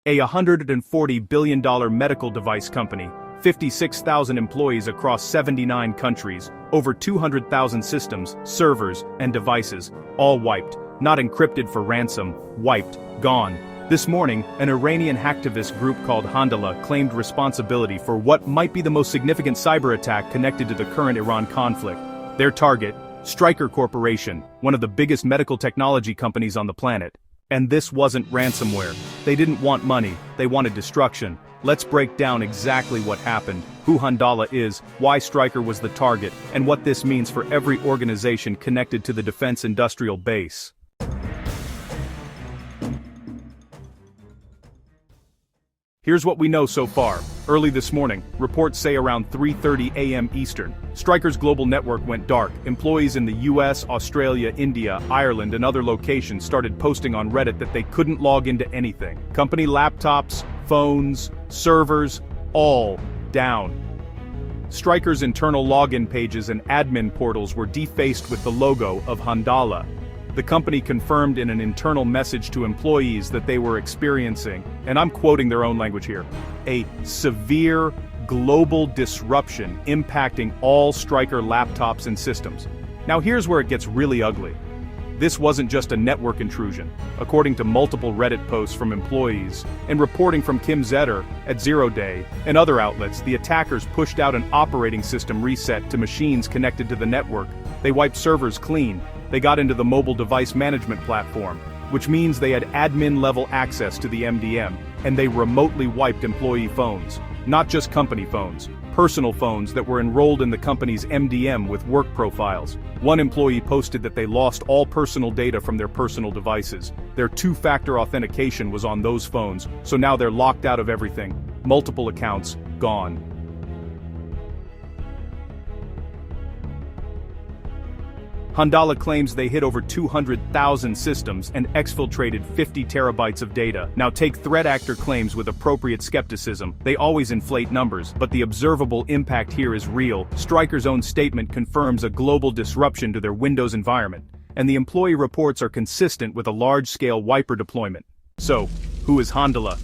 A $140 billion medical device company, 56,000 employees across 79 countries, over 200,000 systems, servers, and devices, all wiped, not encrypted for ransom, wiped, gone. This morning, an Iranian hacktivist group called Handala claimed responsibility for what might be the most significant cyber attack connected to the current Iran conflict. Their target, Stryker Corporation, one of the biggest medical technology companies on the planet. And this wasn't ransomware. They didn't want money, they wanted destruction. Let's break down exactly what happened, who Handala is, why Stryker was the target, and what this means for every organization connected to the defense industrial base. Here's what we know so far. Early this morning, reports say around 3:30 a.m. Eastern, Stryker's global network went dark. Employees in the US, Australia, India, Ireland, and other locations started posting on Reddit that they couldn't log into anything. Company laptops, phones, servers, all down. Stryker's internal login pages and admin portals were defaced with the logo of Handala. The company confirmed in an internal message to employees that they were experiencing, and I'm quoting their own language here, a severe global disruption impacting all Stryker laptops and systems. Now here's where it gets really ugly. This wasn't just a network intrusion. According to multiple Reddit posts from employees, and reporting from Kim Zetter at Zero Day, and other outlets, the attackers pushed out an operating system reset to machines connected to the network. They wiped servers clean. They got into the mobile device management platform, which means they had admin-level access to the MDM, and they remotely wiped employee phones. Not just company phones, personal phones that were enrolled in the company's MDM with work profiles. One employee posted that they lost all personal data from their personal devices. Their two-factor authentication was on those phones, so now they're locked out of everything. Multiple accounts, gone. Handala claims they hit over 200,000 systems and exfiltrated 50 terabytes of data. Now take threat actor claims with appropriate skepticism. They always inflate numbers, but the observable impact here is real. Stryker's own statement confirms a global disruption to their Windows environment, and the employee reports are consistent with a large-scale wiper deployment. So, who is Handala?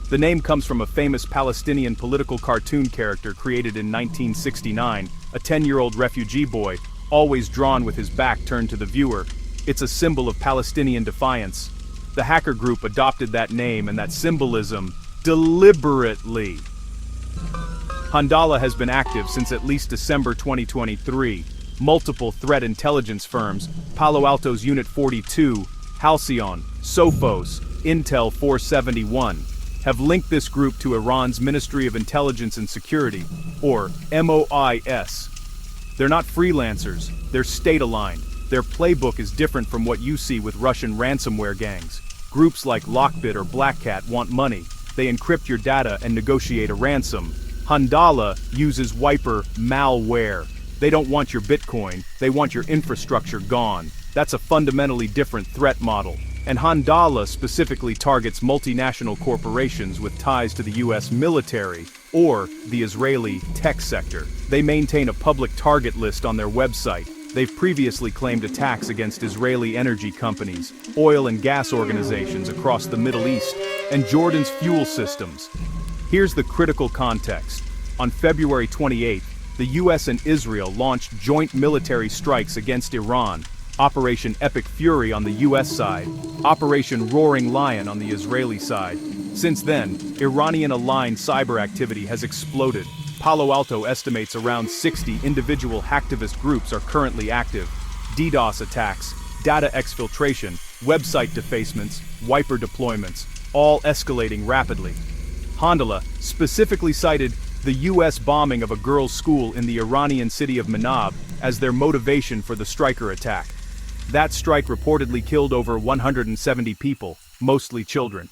The name comes from a famous Palestinian political cartoon character created in 1969, a 10-year-old refugee boy, always drawn with his back turned to the viewer. It's a symbol of Palestinian defiance. The hacker group adopted that name and that symbolism deliberately. Handala has been active since at least December 2023. Multiple threat intelligence firms, Palo Alto's Unit 42, Halcyon, Sophos, Intel 471, have linked this group to Iran's Ministry of Intelligence and Security, or MOIS. They're not freelancers, they're state-aligned. Their playbook is different from what you see with Russian ransomware gangs. Groups like Lockbit or Black Cat want money. They encrypt your data and negotiate a ransom. Handala uses wiper malware. They don't want your Bitcoin, they want your infrastructure gone. That's a fundamentally different threat model. And Handala specifically targets multinational corporations with ties to the US military or the Israeli tech sector. They maintain a public target list on their website. They've previously claimed attacks against Israeli energy companies, oil and gas organizations across the Middle East, and Jordan's fuel systems. Here's the critical context. On February 28th, the US and Israel launched joint military strikes against Iran. Operation Epic Fury on the US side, Operation Roaring Lion on the Israeli side. Since then, Iranian-aligned cyber activity has exploded. Palo Alto estimates around 60 individual hacktivist groups are currently active. DDoS attacks, data exfiltration, website defacements, wiper deployments, all escalating rapidly. Handala specifically cited the US bombing of a girls' school in the Iranian city of Manab as their motivation for the Stryker attack. That strike reportedly killed over 170 people, mostly children.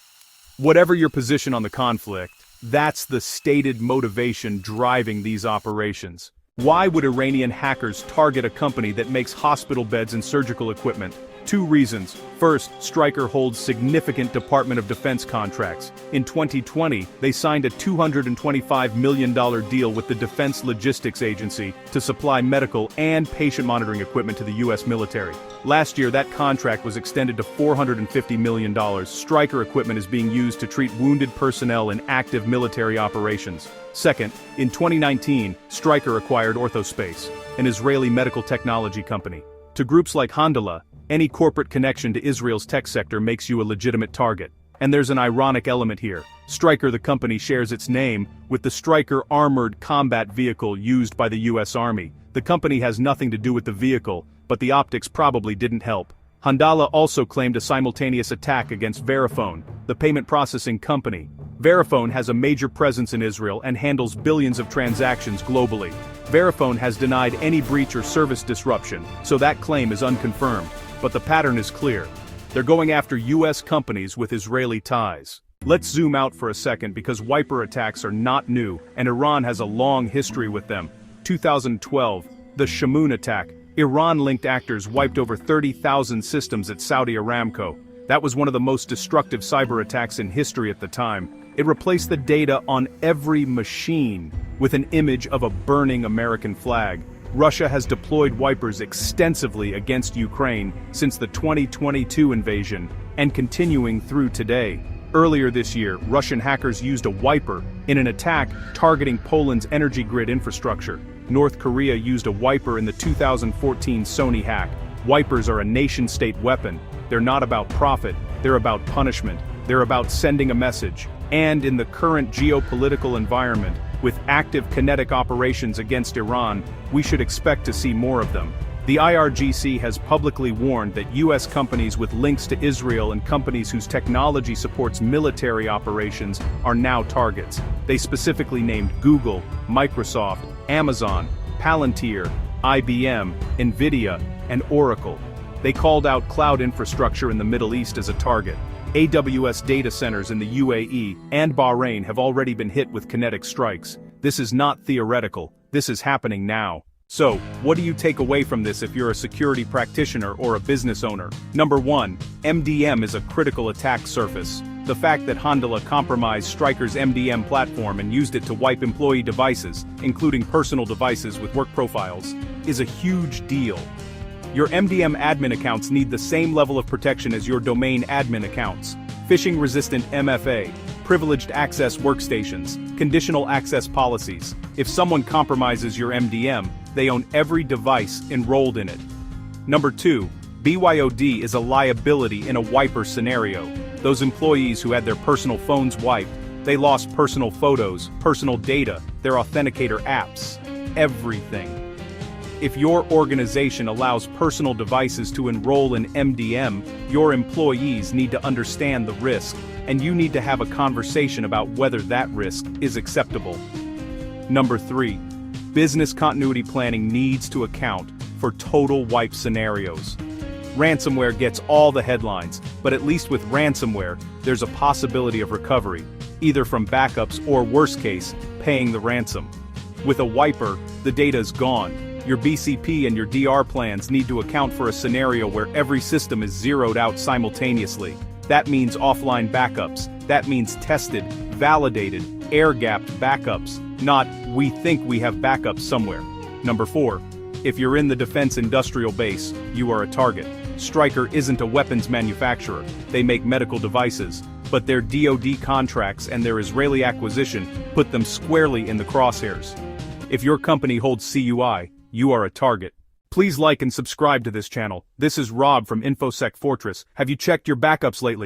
Whatever your position on the conflict, that's the stated motivation driving these operations. Why would Iranian hackers target a company that makes hospital beds and surgical equipment? Two reasons. First, Stryker holds significant Department of Defense contracts. In 2020, they signed a $225 million deal with the Defense Logistics Agency to supply medical and patient monitoring equipment to the U.S. military. Last year, that contract was extended to $450 million. Stryker equipment is being used to treat wounded personnel in active military operations. Second, in 2019, Stryker acquired Orthospace, an Israeli medical technology company. To groups like Handala, any corporate connection to Israel's tech sector makes you a legitimate target. And there's an ironic element here. Stryker, the company, shares its name with the Stryker armored combat vehicle used by the U.S. Army. The company has nothing to do with the vehicle, but the optics probably didn't help. Handala also claimed a simultaneous attack against Verifone, the payment processing company. Verifone has a major presence in Israel and handles billions of transactions globally. Verifone has denied any breach or service disruption, so that claim is unconfirmed. But the pattern is clear. They're going after U.S. companies with Israeli ties. Let's zoom out for a second because wiper attacks are not new, and Iran has a long history with them. 2012, the Shamoon attack. Iran-linked actors wiped over 30,000 systems at Saudi Aramco. That was one of the most destructive cyber attacks in history at the time. It replaced the data on every machine with an image of a burning American flag. Russia has deployed wipers extensively against Ukraine since the 2022 invasion, and continuing through today. Earlier this year, Russian hackers used a wiper in an attack targeting Poland's energy grid infrastructure. North Korea used a wiper in the 2014 Sony hack. Wipers are a nation-state weapon. They're not about profit, they're about punishment. They're about sending a message. And in the current geopolitical environment, with active kinetic operations against Iran, we should expect to see more of them. The IRGC has publicly warned that U.S. companies with links to Israel and companies whose technology supports military operations are now targets. They specifically named Google, Microsoft, Amazon, Palantir, IBM, Nvidia, and Oracle. They called out cloud infrastructure in the Middle East as a target. AWS data centers in the UAE and Bahrain have already been hit with kinetic strikes. This is not theoretical, this is happening now. So, what do you take away from this if you're a security practitioner or a business owner? Number 1, MDM is a critical attack surface. The fact that Handala compromised Stryker's MDM platform and used it to wipe employee devices, including personal devices with work profiles, is a huge deal. Your MDM admin accounts need the same level of protection as your domain admin accounts. Phishing-resistant MFA, privileged access workstations, conditional access policies. If someone compromises your MDM, they own every device enrolled in it. Number 2, BYOD is a liability in a wiper scenario. Those employees who had their personal phones wiped, they lost personal photos, personal data, their authenticator apps, everything. If your organization allows personal devices to enroll in MDM, your employees need to understand the risk, and you need to have a conversation about whether that risk is acceptable. Number 3, business continuity planning needs to account for total wipe scenarios. Ransomware gets all the headlines, but at least with ransomware, there's a possibility of recovery, either from backups or, worst case, paying the ransom. With a wiper, the data is gone. Your BCP and your DR plans need to account for a scenario where every system is zeroed out simultaneously. That means offline backups. That means tested, validated, air-gapped backups, not we think we have backups somewhere. Number 4, if you're in the defense industrial base, you are a target. Stryker isn't a weapons manufacturer. They make medical devices, but their DoD contracts and their Israeli acquisition put them squarely in the crosshairs. If your company holds CUI, you are a target. Please like and subscribe to this channel. This is Rob from Infosec Fortress. Have you checked your backups lately?